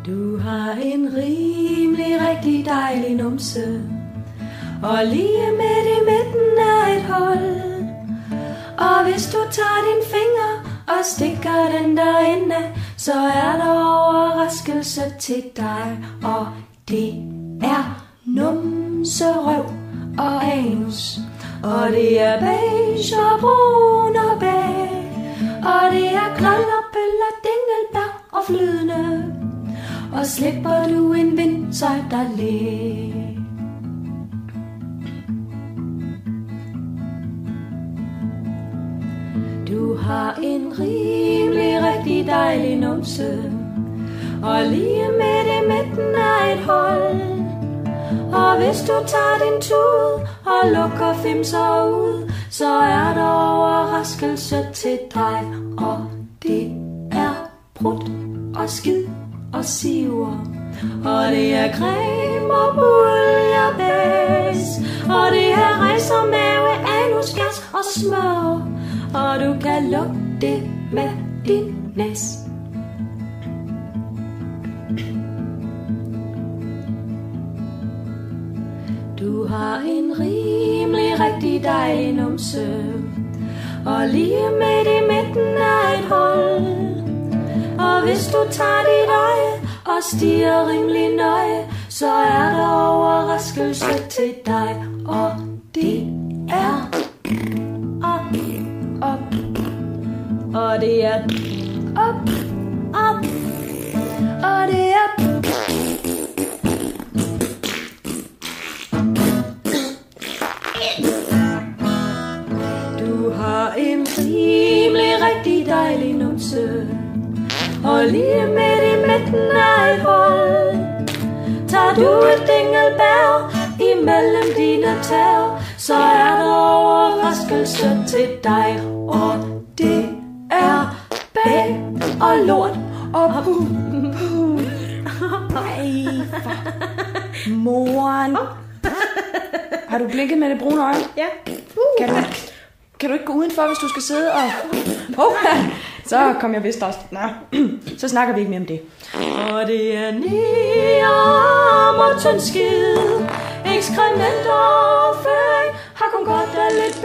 Du har en rimelig rigtig dejlig numse, og lige midt i midten er et hul. Og hvis du tager din finger og stikker den derinde, så er der overraskelse til dig. Og det er numserøv og anus, og det er beige og brun og bag, og det er knold og bøller, dingelbær og flydende. Og slipper du en vind, så er der læg. Du har en rimelig rigtig dejlig numse, og lige midt i midten er et hul. Og hvis du tager din tud og lukker fimser ud, så er der overraskelse til dig. Og det er prut og skid og siver, og det er creme og bouillabaisse, og det er rejser, mave, anus, gas og smør, og du kan lugte det med din næs. Du har en rimelig rigtig dejlig numse, og lige midt i midten er et hul. Og hvis du tager dit øje og stiger rimelig nøje, så er der overraskelse til dig. Og det er op, op, og det er op, op, og det er Du har en rimelig rigtig dejlig numse, og lige midt i midten er et hul. Tager du et dingelbær imellem dine tær, så er der overraskelse til dig. Og det er bag og lort og Ej, for moren. Har du blikket med det brune øje? Ja. Kan du ikke gå udenfor, hvis du skal sidde og... Så kom jeg vist også. Nå, så snakker vi ikke mere om det. Og det er nearm og tynd skid, ekskrementer og føring, har kun godt af lidt